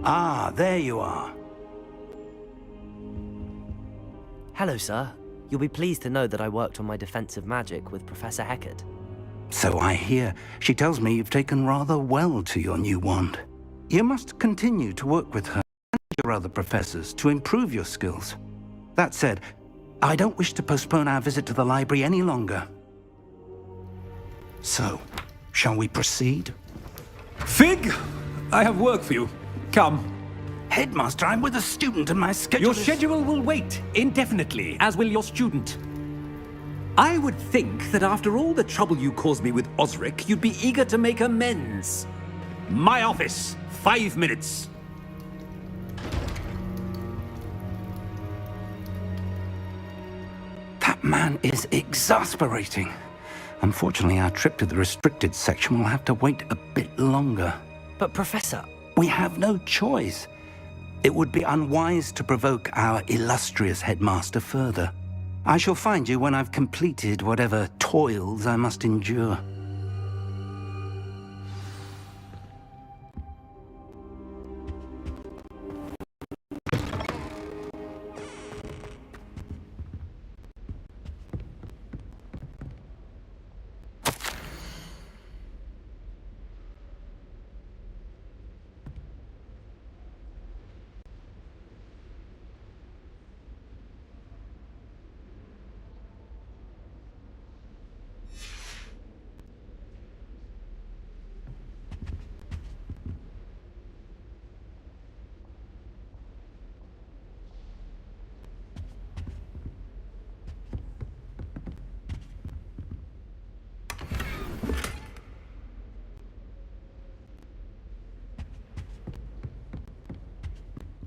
Ah, there you are. Hello, sir. You'll be pleased to know that I worked on my defensive magic with Professor Heckard. So I hear. She tells me you've taken rather well to your new wand. You must continue to work with her and your other professors to improve your skills. That said, I don't wish to postpone our visit to the library any longer. So, shall we proceed? Fig! I have work for you. Come. Headmaster, I'm with a student and my schedule Your schedule will wait indefinitely, as will your student. I would think that after all the trouble you caused me with Osric, you'd be eager to make amends. My office, 5 minutes. That man is exasperating. Unfortunately, our trip to the restricted section will have to wait a bit longer. But Professor... We have no choice. It would be unwise to provoke our illustrious headmaster further. I shall find you when I've completed whatever toils I must endure.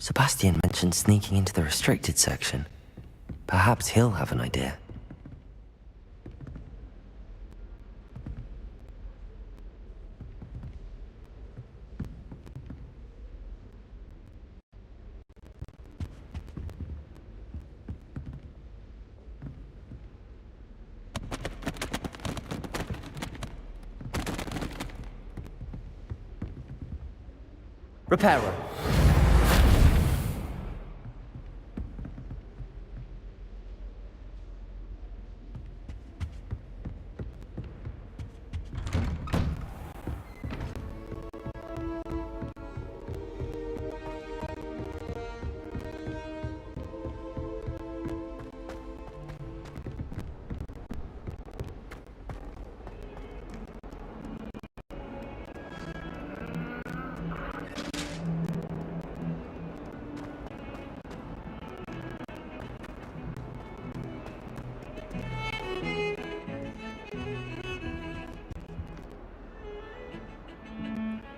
Sebastian mentioned sneaking into the restricted section. Perhaps he'll have an idea. Reparo.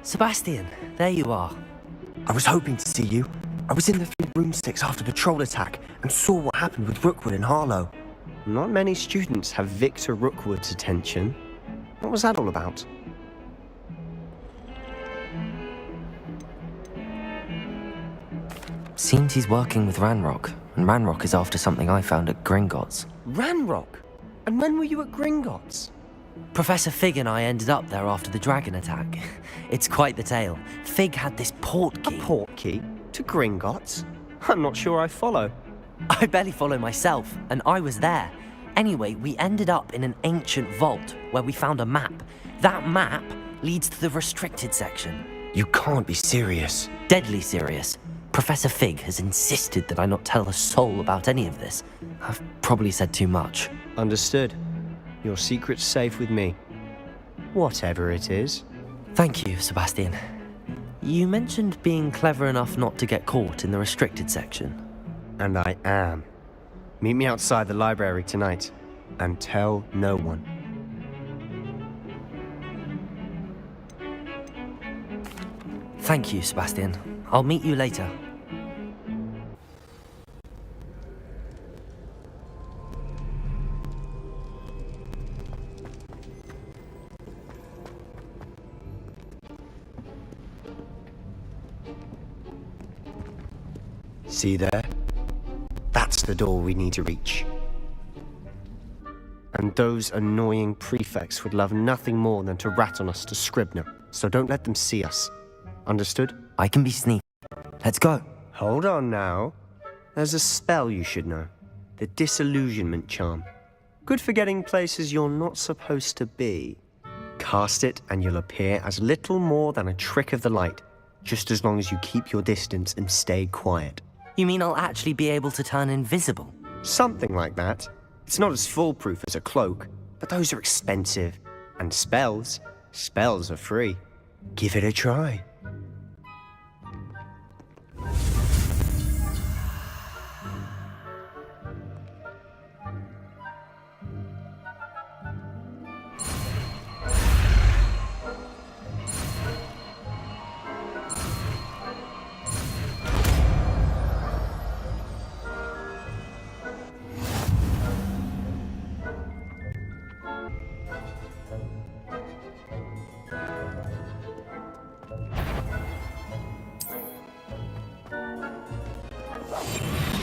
Sebastian, there you are. I was hoping to see you. I was in the 3 broomsticks after the troll attack and saw what happened with Rookwood and Harlow. Not many students have Victor Rookwood's attention. What was that all about? Seems he's working with Ranrock, and Ranrock is after something I found at Gringotts. Ranrock? And when were you at Gringotts? Professor Fig and I ended up there after the dragon attack. It's quite the tale. Fig had this port key. A port key? To Gringotts? I'm not sure I follow. I barely follow myself, and I was there. Anyway, we ended up in an ancient vault where we found a map. That map leads to the restricted section. You can't be serious. Deadly serious. Professor Fig has insisted that I not tell a soul about any of this. I've probably said too much. Understood. Your secret's safe with me. Whatever it is. Thank you, Sebastian. You mentioned being clever enough not to get caught in the restricted section. And I am. Meet me outside the library tonight. And tell no one. Thank you, Sebastian. I'll meet you later. See there? That's the door we need to reach. And those annoying prefects would love nothing more than to rat on us to Scribner, so don't let them see us. Understood? I can be sneaky. Let's go. Hold on now. There's a spell you should know. The disillusionment charm. Good for getting places you're not supposed to be. Cast it and you'll appear as little more than a trick of the light, just as long as you keep your distance and stay quiet. You mean I'll actually be able to turn invisible? Something like that. It's not as foolproof as a cloak, but those are expensive. And spells are free. Give it a try.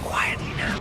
Quietly now.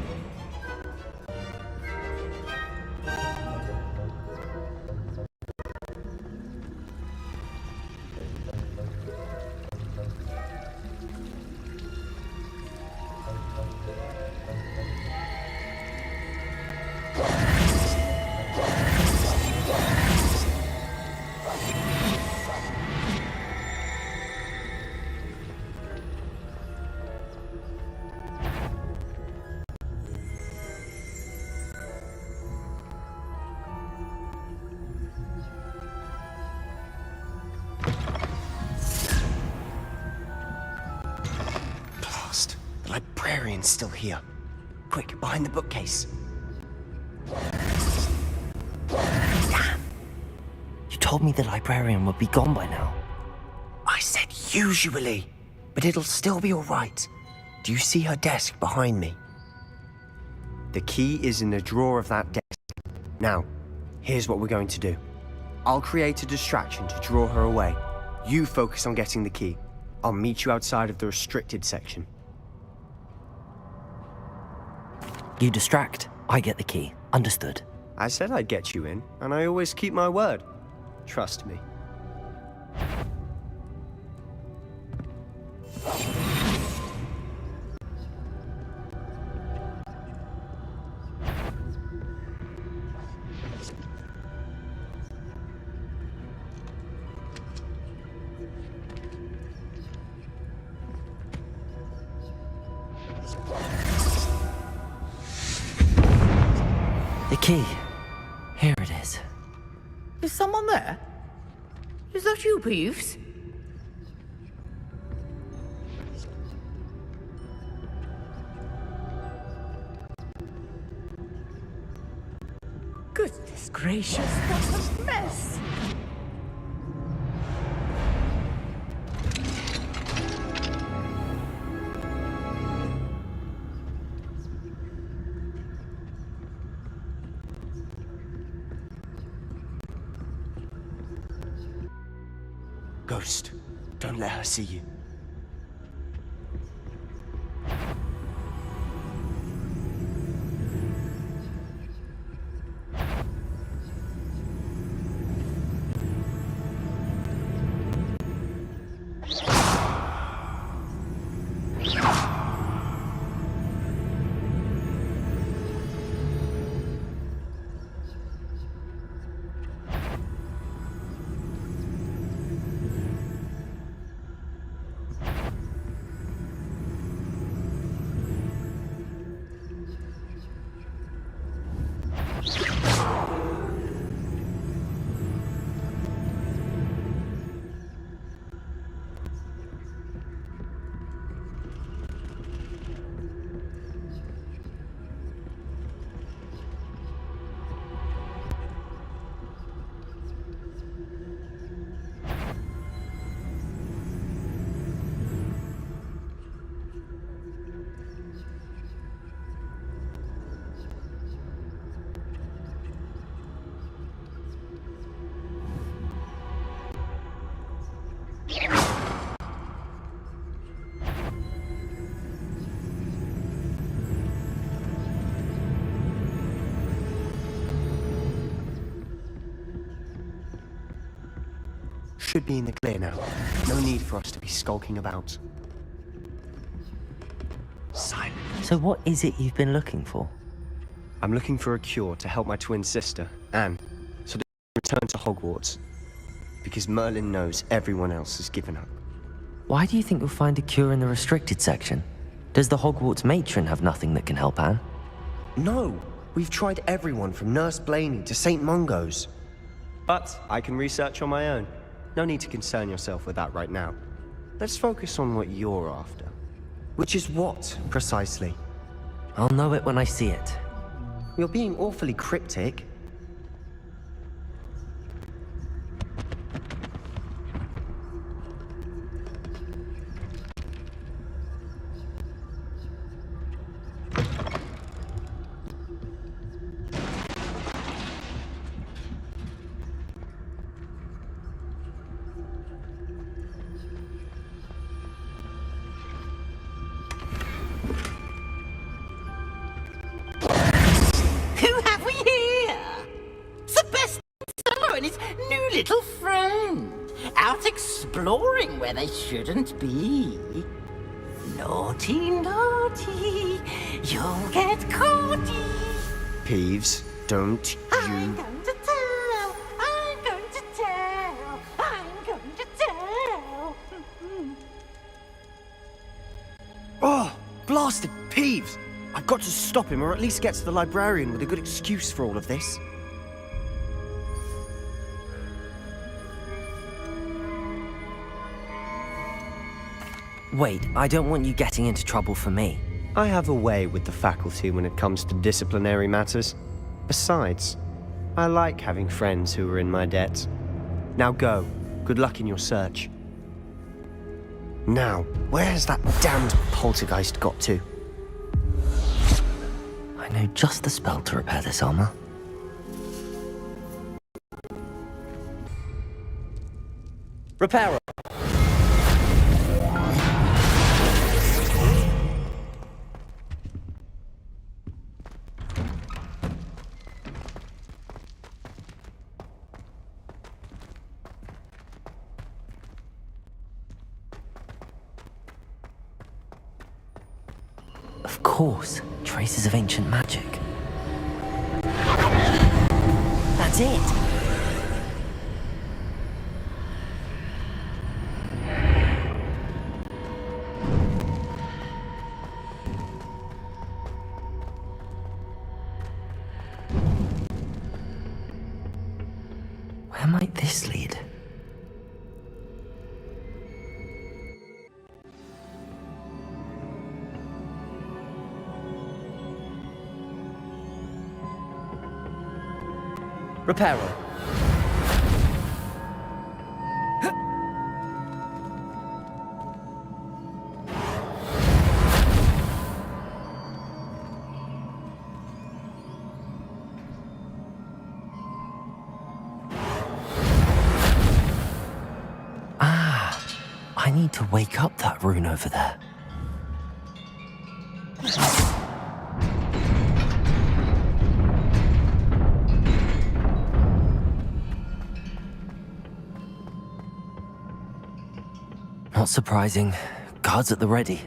Blast. The librarian's still here. Quick, behind the bookcase. You told me the librarian would be gone by now. I said usually, but it'll still be all right. Do you see her desk behind me? The key is in the drawer of that desk. Now, here's what we're going to do. I'll create a distraction to draw her away. You focus on getting the key. I'll meet you outside of the restricted section. You distract, I get the key. Understood. I said I'd get you in, and I always keep my word. Trust me. The key. Here it is. Is someone there? Is that you, Peeves? Goodness gracious, what a mess! Ghost, don't let her see you. Should be in the clear now. No need for us to be skulking about. Silent. So what is it you've been looking for? I'm looking for a cure to help my twin sister, Anne, so that she can return to Hogwarts. Because Merlin knows everyone else has given up. Why do you think you'll find a cure in the restricted section? Does the Hogwarts matron have nothing that can help Anne? No, we've tried everyone from Nurse Blaney to St. Mungo's. But I can research on my own. No need to concern yourself with that right now. Let's focus on what you're after. Which is what, precisely? I'll know it when I see it. You're being awfully cryptic. Who have we here? Sebastian and his new little friend. Out exploring where they shouldn't be. Naughty, naughty, you'll get caughty. Peeves, don't I'm you... going to tell, I'm going to tell, I'm going to tell. Oh, blasted Peeves! I've got to stop him, or at least get to the librarian with a good excuse for all of this. Wait, I don't want you getting into trouble for me. I have a way with the faculty when it comes to disciplinary matters. Besides, I like having friends who are in my debt. Now go. Good luck in your search. Now, where's that damned poltergeist got to? I know just the spell to repair this armor. Repairer! Of course, traces of ancient magic. That's it! Where might this lead? Repairer. I need to wake up that rune over there. Not surprising. Guards at the ready.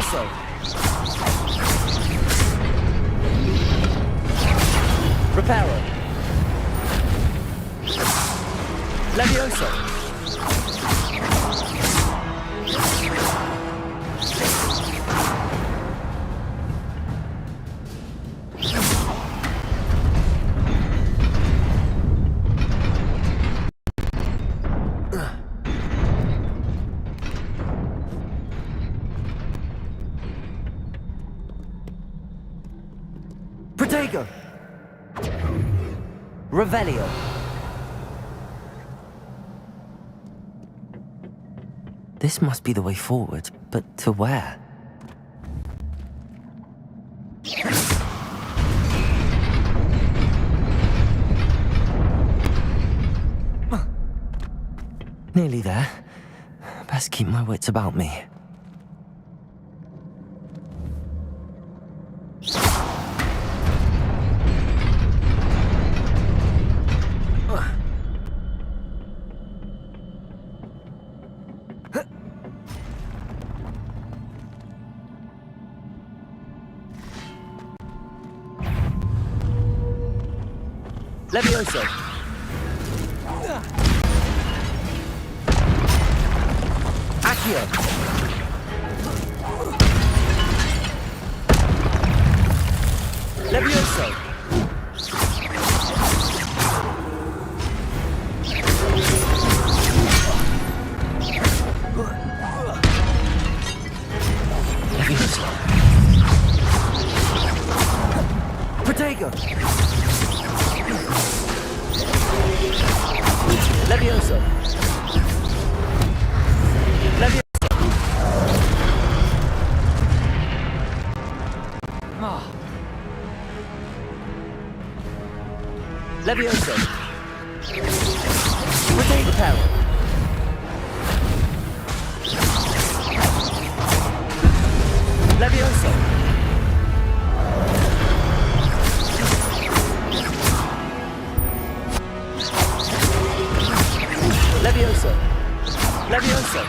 Levioso! Reparo! Levioso! Protego! Revelio! This must be the way forward, but to where? Nearly there. Best keep my wits about me. Levioso! Accio! Levioso! Levioso! Protego! Levioso! Levioso! Oh. Levioso! Protego power! Levioso! Levioso! Levioso!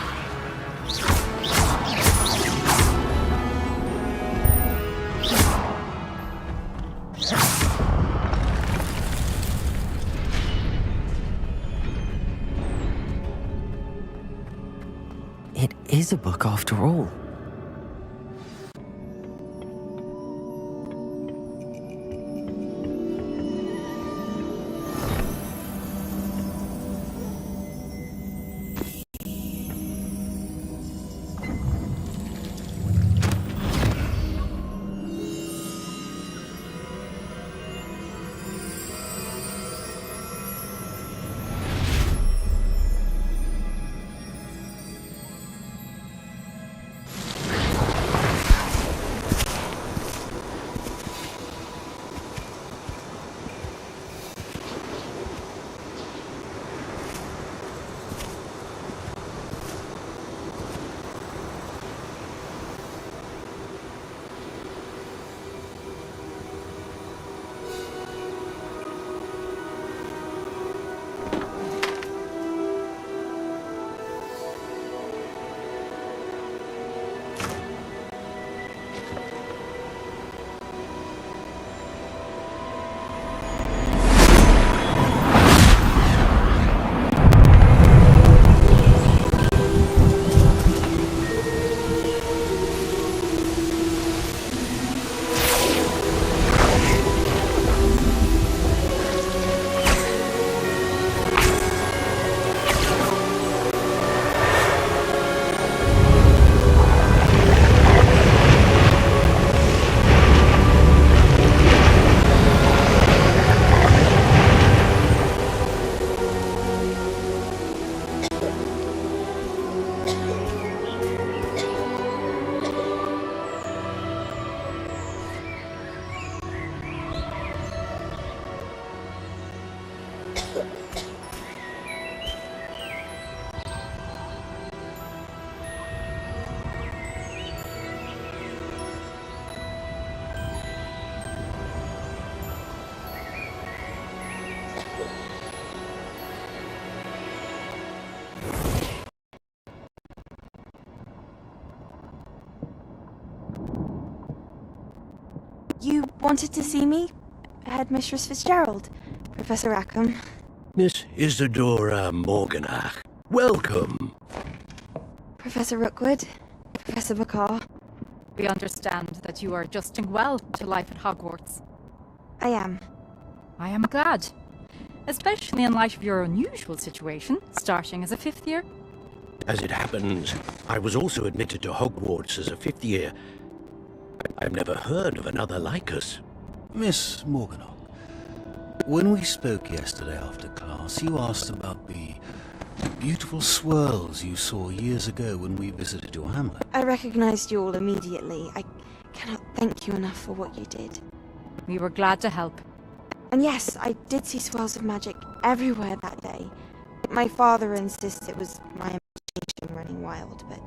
It is a book after all. You wanted to see me? Headmistress Fitzgerald, Professor Rackham. Miss Isadora Morganach, welcome. Professor Rookwood, Professor Bakar. We understand that you are adjusting well to life at Hogwarts. I am. I am glad. Especially in light of your unusual situation, starting as a 5th year. As it happens, I was also admitted to Hogwarts as a 5th year. I've never heard of another like us. Miss Morganach, when we spoke yesterday after class, you asked about the beautiful swirls you saw years ago when we visited your hamlet. I recognized you all immediately. I cannot thank you enough for what you did. We were glad to help. And yes, I did see swirls of magic everywhere that day. My father insists it was my imagination running wild, but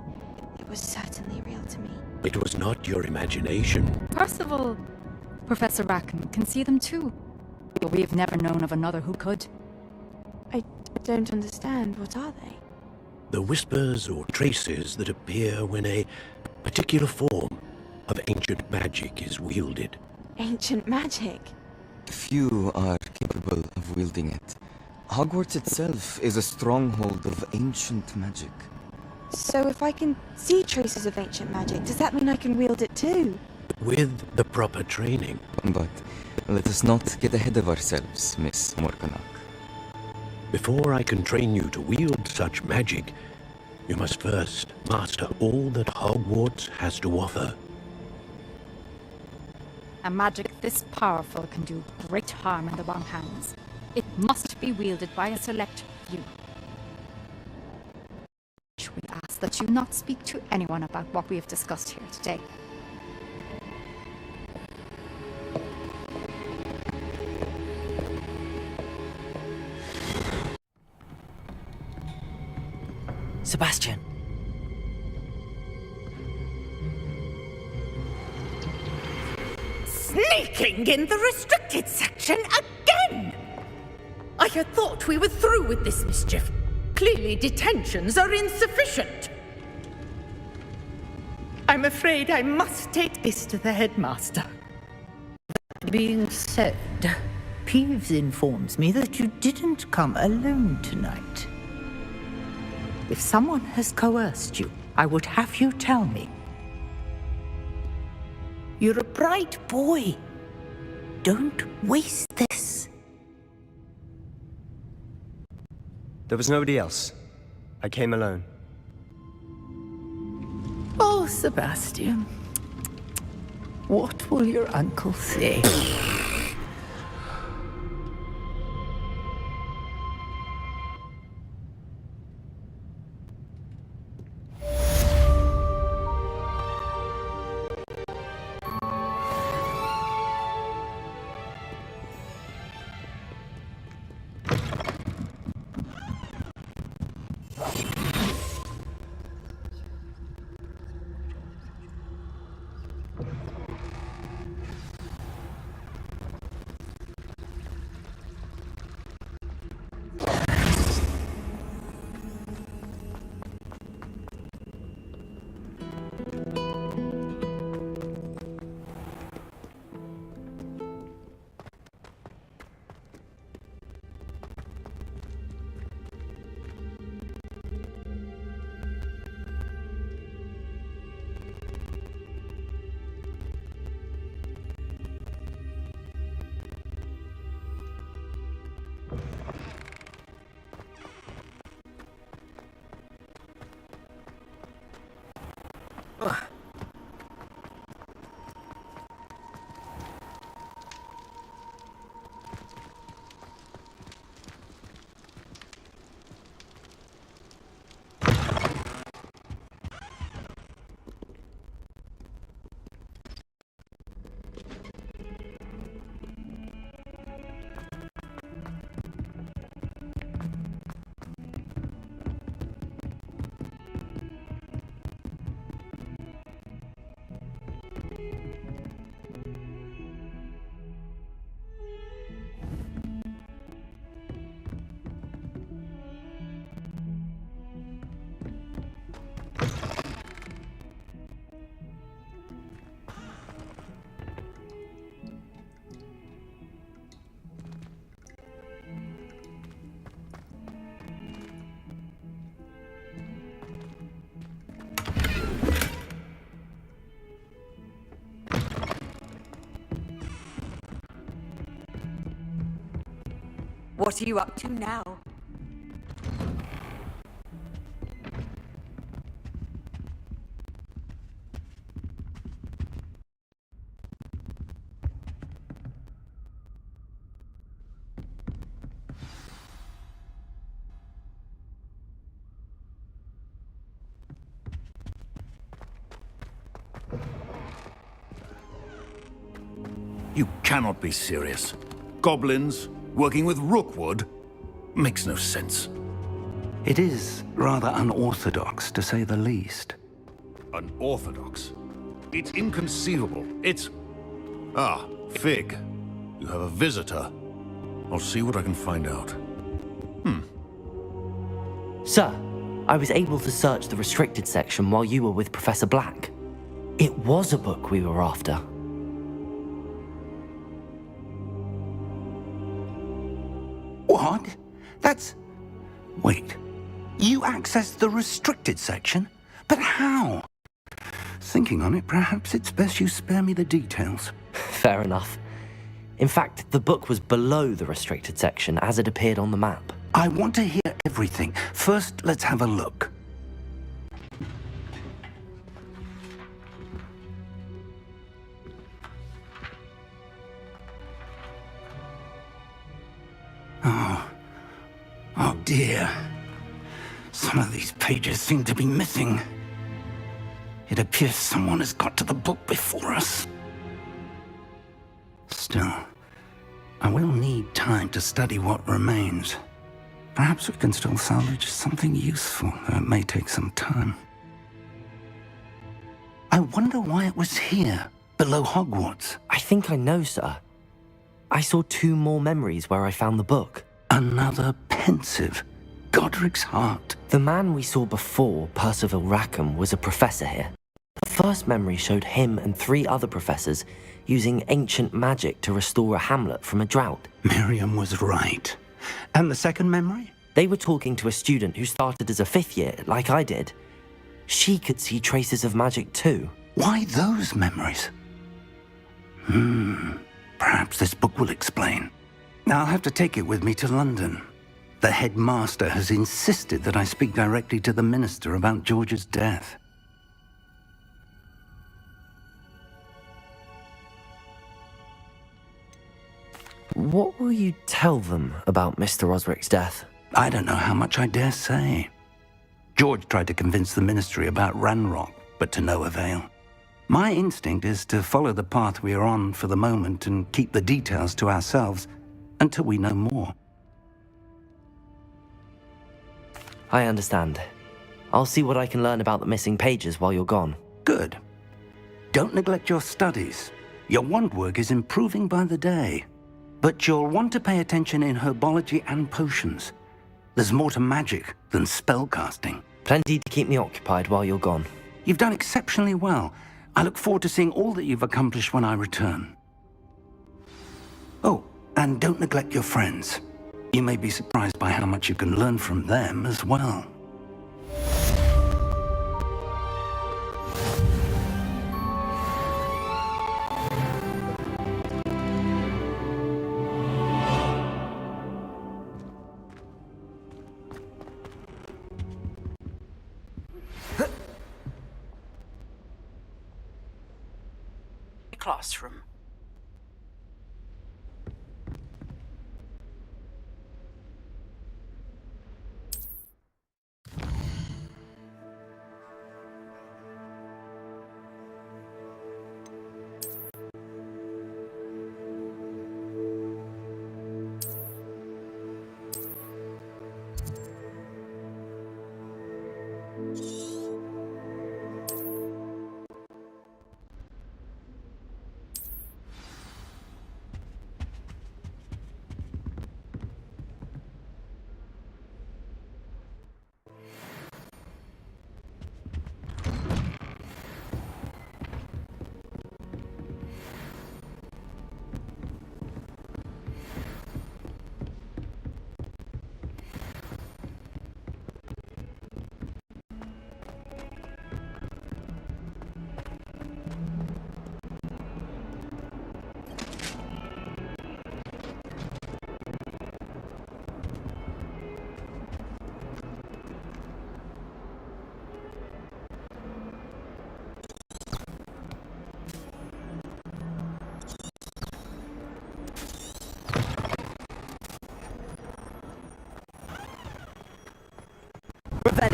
it was certainly real to me. It was not your imagination. Percival, Professor Rackham can see them too. But we have never known of another who could. I don't understand. What are they? The whispers or traces that appear when a particular form of ancient magic is wielded. Ancient magic? Few are capable of wielding it. Hogwarts itself is a stronghold of ancient magic. So if I can see traces of ancient magic, does that mean I can wield it too? With the proper training. But let us not get ahead of ourselves, Miss Morganach. Before I can train you to wield such magic, you must first master all that Hogwarts has to offer. A magic this powerful can do great harm in the wrong hands. It must be wielded by a select few. We ask that you not speak to anyone about what we have discussed here today. Sebastian. Sneaking in the restricted section again! I had thought we were through with this mischief. Clearly detentions are insufficient. I'm afraid I must take this to the headmaster. That being said, Peeves informs me that you didn't come alone tonight. If someone has coerced you, I would have you tell me. You're a bright boy. Don't waste this. There was nobody else. I came alone. Oh, Sebastian. What will your uncle say? What are you up to now? You cannot be serious. Goblins working with Rookwood? Makes no sense. It is rather unorthodox, to say the least. Unorthodox? It's inconceivable. It's... Ah, Fig. You have a visitor. I'll see what I can find out. Sir, I was able to search the restricted section while you were with Professor Black. It was a book we were after. What? That's... Wait. You accessed the restricted section? But how? Thinking on it, perhaps it's best you spare me the details. Fair enough. In fact, the book was below the restricted section as it appeared on the map. I want to hear everything. First, let's have a look. Oh dear. Some of these pages seem to be missing. It appears someone has got to the book before us. Still, I will need time to study what remains. Perhaps we can still salvage something useful, though it may take some time. I wonder why it was here, below Hogwarts. I think I know, sir. I saw 2 more memories where I found the book. Another pensive. Godric's heart. The man we saw before, Percival Rackham, was a professor here. The first memory showed him and 3 other professors using ancient magic to restore a hamlet from a drought. Miriam was right. And the second memory? They were talking to a student who started as a 5th year, like I did. She could see traces of magic too. Why those memories? Perhaps this book will explain. I'll have to take it with me to London. The headmaster has insisted that I speak directly to the minister about George's death. What will you tell them about Mr. Osric's death? I don't know how much I dare say. George tried to convince the ministry about Ranrock, but to no avail. My instinct is to follow the path we are on for the moment and keep the details to ourselves until we know more. I understand. I'll see what I can learn about the missing pages while you're gone. Good. Don't neglect your studies. Your wand work is improving by the day. But you'll want to pay attention in herbology and potions. There's more to magic than spellcasting. Plenty to keep me occupied while you're gone. You've done exceptionally well. I look forward to seeing all that you've accomplished when I return. Oh, and don't neglect your friends. You may be surprised by how much you can learn from them as well. Classroom.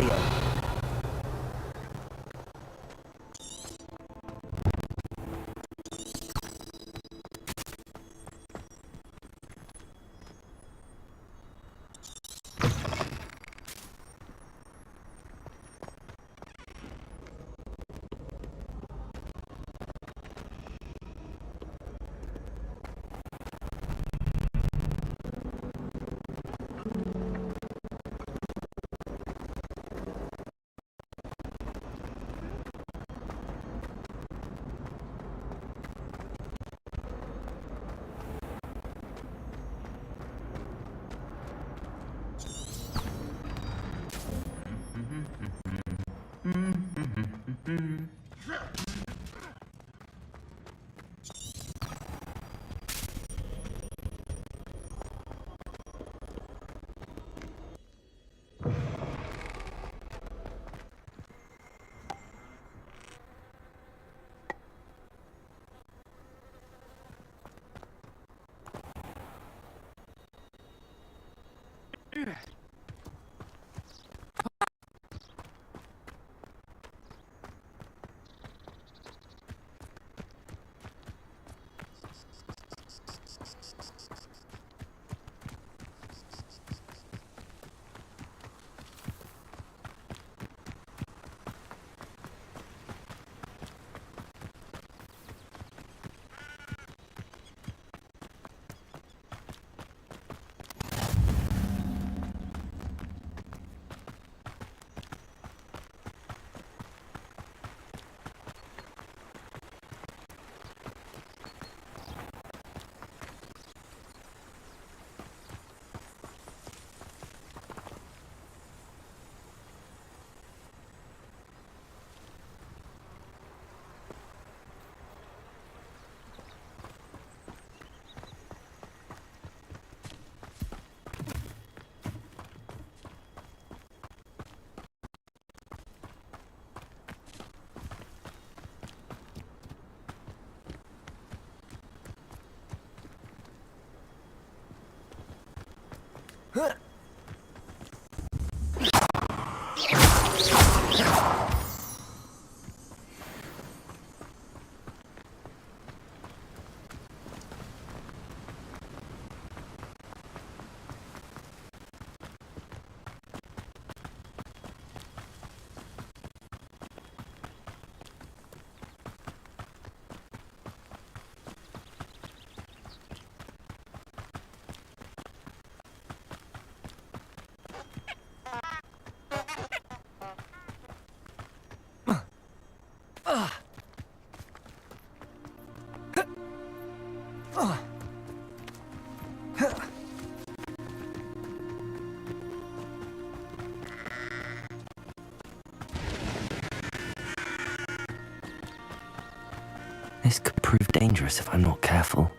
Revelio. This could prove dangerous if I'm not careful.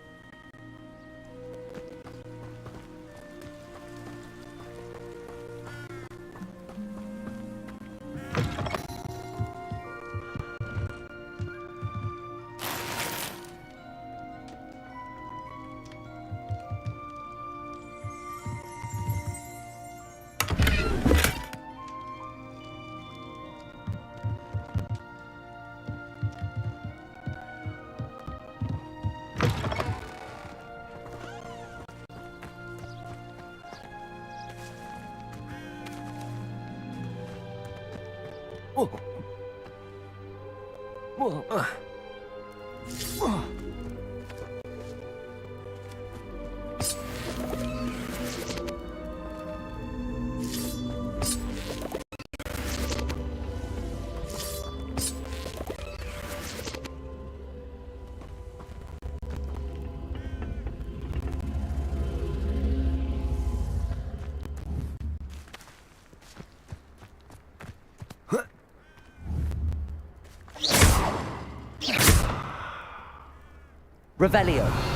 Revelio.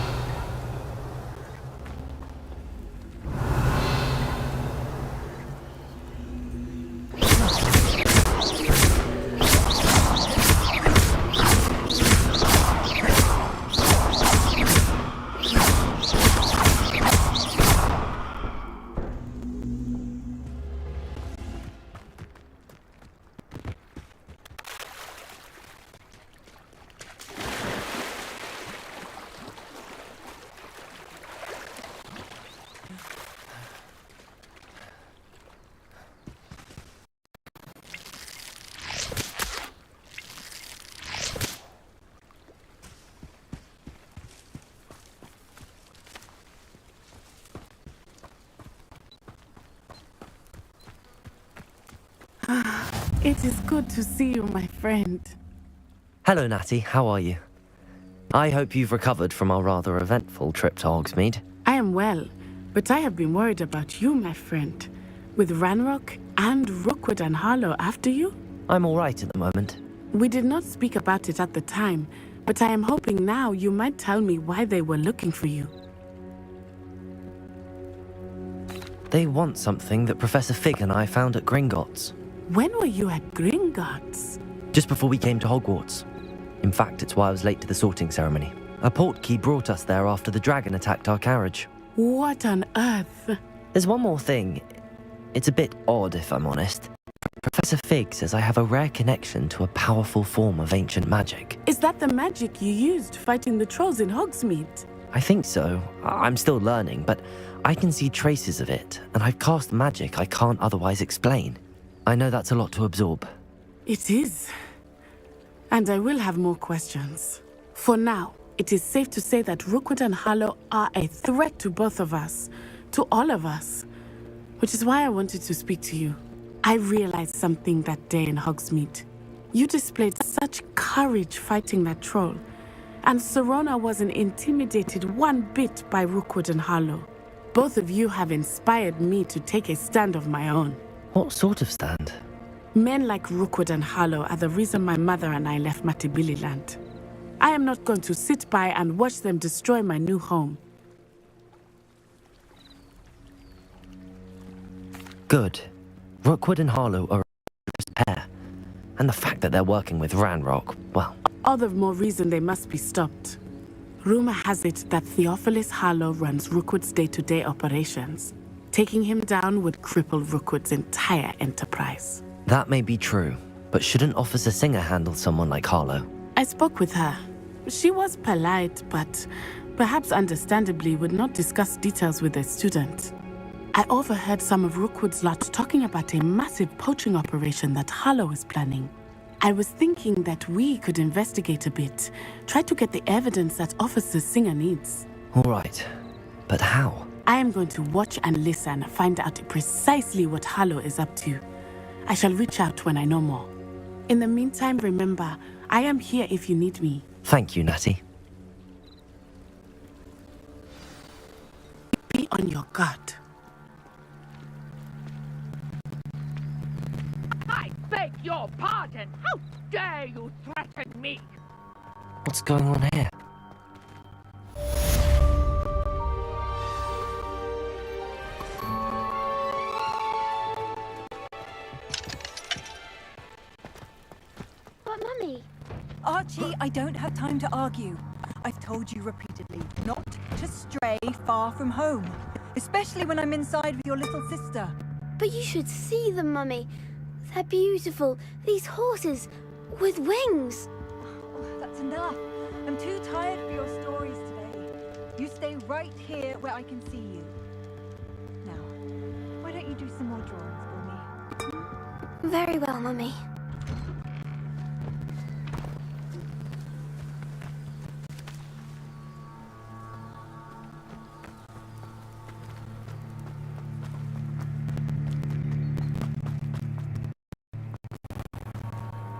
It is good to see you, my friend. Hello, Natty. How are you? I hope you've recovered from our rather eventful trip to Hogsmeade. I am well, but I have been worried about you, my friend. With Ranrock and Rookwood and Harlow after you? I'm all right at the moment. We did not speak about it at the time, but I am hoping now you might tell me why they were looking for you. They want something that Professor Fig and I found at Gringotts. When were you at Gringotts? Just before we came to Hogwarts. In fact, it's why I was late to the sorting ceremony. A portkey brought us there after the dragon attacked our carriage. What on earth? There's one more thing. It's a bit odd, if I'm honest. Professor Fig says I have a rare connection to a powerful form of ancient magic. Is that the magic you used fighting the trolls in Hogsmeade? I think so. I'm still learning, but I can see traces of it, and I've cast magic I can't otherwise explain. I know that's a lot to absorb. It is. And I will have more questions. For now, it is safe to say that Rookwood and Harlow are a threat to both of us, to all of us. Which is why I wanted to speak to you. I realized something that day in Hogsmeade. You displayed such courage fighting that troll, and Serona wasn't intimidated one bit by Rookwood and Harlow. Both of you have inspired me to take a stand of my own. What sort of stand? Men like Rookwood and Harlow are the reason my mother and I left Mattibililand. I am not going to sit by and watch them destroy my new home. Good. Rookwood and Harlow are a pair. And the fact that they're working with Ranrock, well... All the more reason they must be stopped. Rumor has it that Theophilus Harlow runs Rookwood's day-to-day operations. Taking him down would cripple Rookwood's entire enterprise. That may be true, but shouldn't Officer Singer handle someone like Harlow? I spoke with her. She was polite, but perhaps understandably would not discuss details with a student. I overheard some of Rookwood's lot talking about a massive poaching operation that Harlow is planning. I was thinking that we could investigate a bit, try to get the evidence that Officer Singer needs. All right, but how? I am going to watch and listen, find out precisely what Harlow is up to. I shall reach out when I know more. In the meantime, remember, I am here if you need me. Thank you, Natty. Be on your guard. I beg your pardon! How dare you threaten me? What's going on here? But Mummy... Archie, I don't have time to argue. I've told you repeatedly not to stray far from home, especially when I'm inside with your little sister. But you should see them, Mummy. They're beautiful. These horses with wings. Oh, that's enough. I'm too tired for your stories today. You stay right here where I can see you. Now, why don't you do some more drawings for me? Very well, Mummy.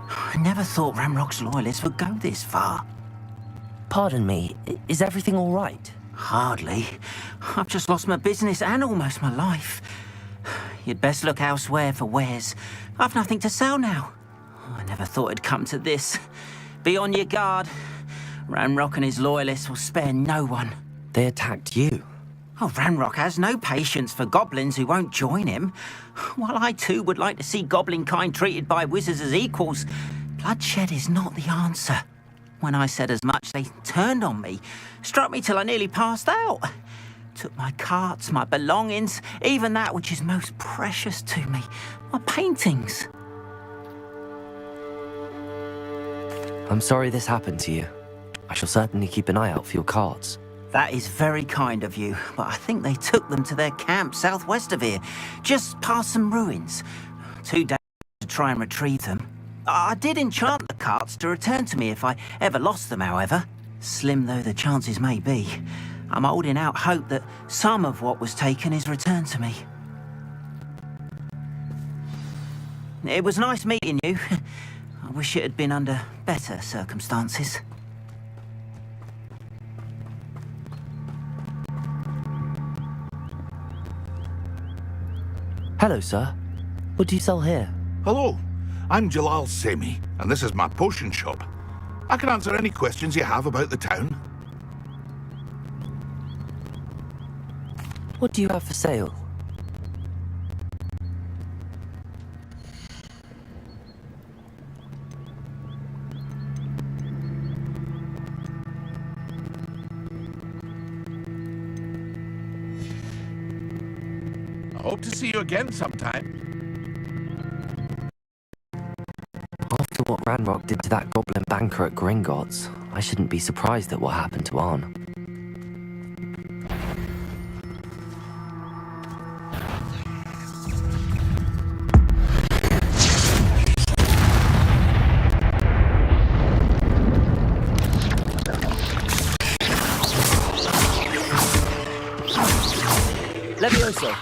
I never thought Ranrock's loyalists would go this far. Pardon me, is everything all right? Hardly. I've just lost my business and almost my life. You'd best look elsewhere for wares. I've nothing to sell now. I never thought it'd come to this. Be on your guard. Ranrock and his loyalists will spare no one. They attacked you. Oh, Ranrock has no patience for goblins who won't join him. While I too would like to see goblin kind treated by wizards as equals, bloodshed is not the answer. When I said as much, they turned on me, struck me till I nearly passed out. Took my carts, my belongings, even that which is most precious to me, my paintings. I'm sorry this happened to you. I shall certainly keep an eye out for your carts. That is very kind of you, but I think they took them to their camp southwest of here, just past some ruins. 2 days to try and retrieve them. I did enchant the carts to return to me if I ever lost them, however. Slim though the chances may be, I'm holding out hope that some of what was taken is returned to me. It was nice meeting you. I wish it had been under better circumstances. Hello, sir. What do you sell here? Hello, I'm Jalal Semi, and this is my potion shop. I can answer any questions you have about the town. What do you have for sale? I hope to see you again sometime. After what Ranrock did to that goblin banker at Gringotts, I shouldn't be surprised at what happened to Arn. Levioso!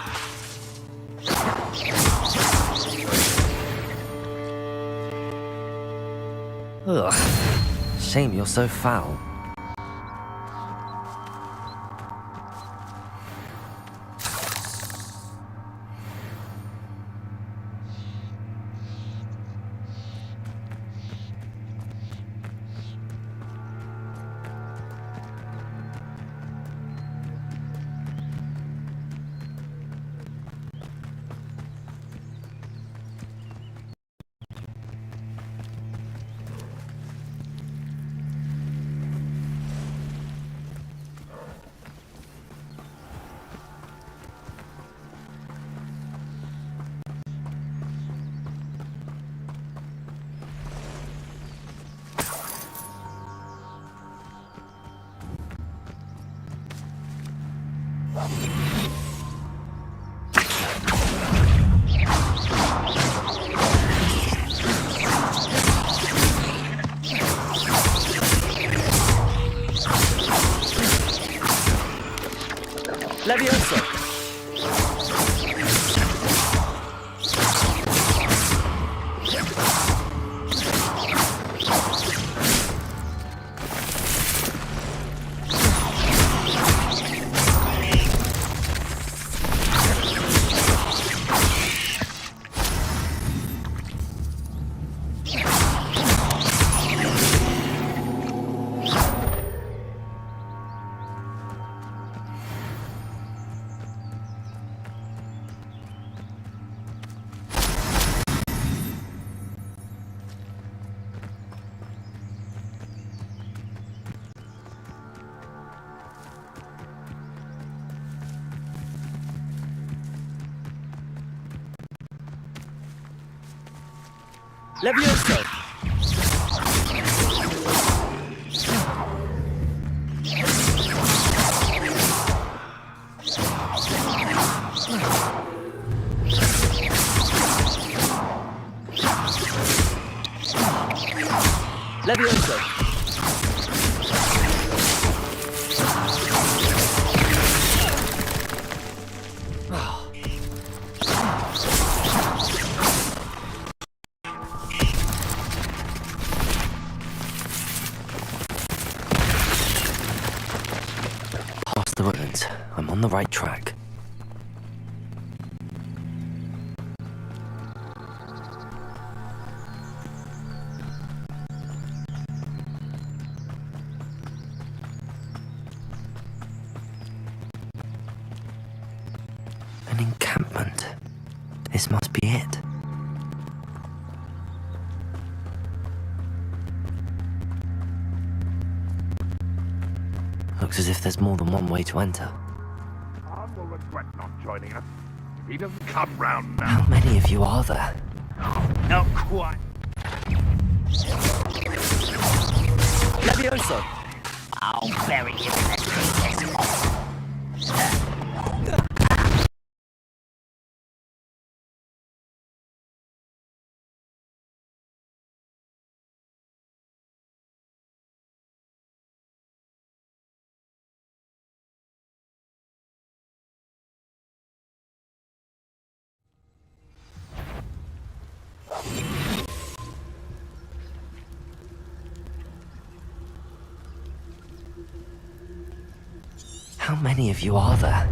Ugh. Shame you're so foul. Levioso! Levioso! Levioso! Past the ruins. I'm on the right track. An encampment. This must be it. Looks as if there's more than one way to enter. Arn will regret not joining us. If he doesn't come round now. How many of you are there? Not quite. Levioso! I'll bury you in the deepest. How many of you are there?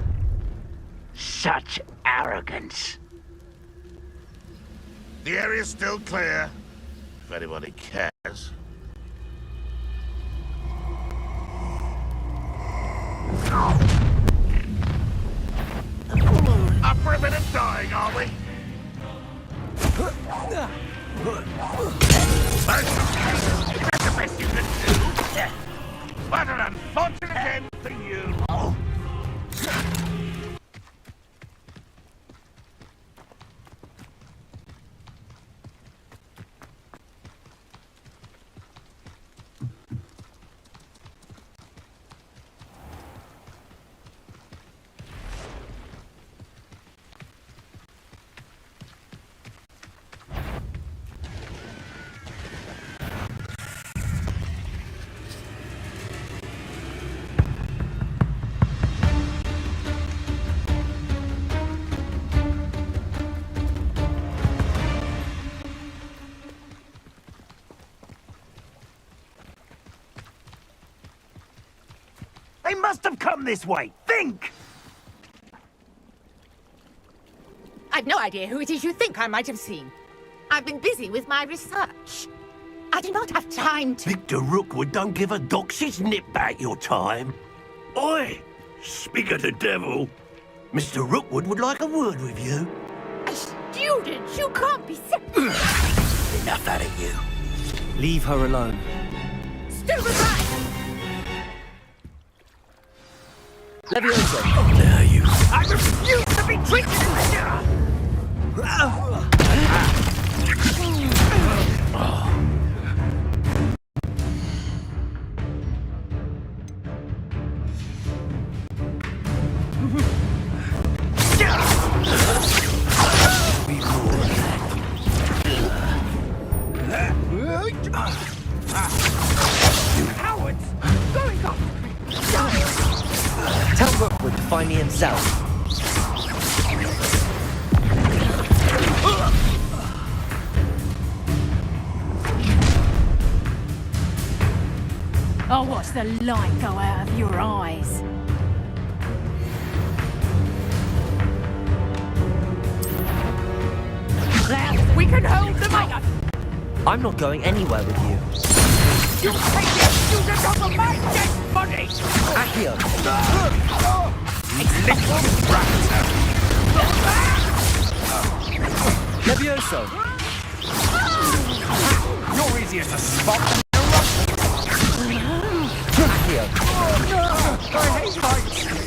Such arrogance. The area's still clear, if anybody cares. Up for a bit of dying, are we? That's the best you can do. What an unfortunate end for you. They must have come this way. Think! I've no idea who it is you think I might have seen. I've been busy with my research. I do not have time to... Victor Rookwood don't give a doxy's nip back your time. Oi! Speak of the devil. Mr. Rookwood would like a word with you. A student? You can't be sick. Enough out of you. Leave her alone. Stupefy! Levioso! Oh, there you... I refuse to be treated like that! Cowards! Going after me! Tell Rookwood to find me himself. I'll watch the light go out of your eyes. Now, we can hold them up! I'm not going anywhere with you. You take the student over my dead body! Accio! Little brat! Levioso! You're easier to spot Accio! I hate heights!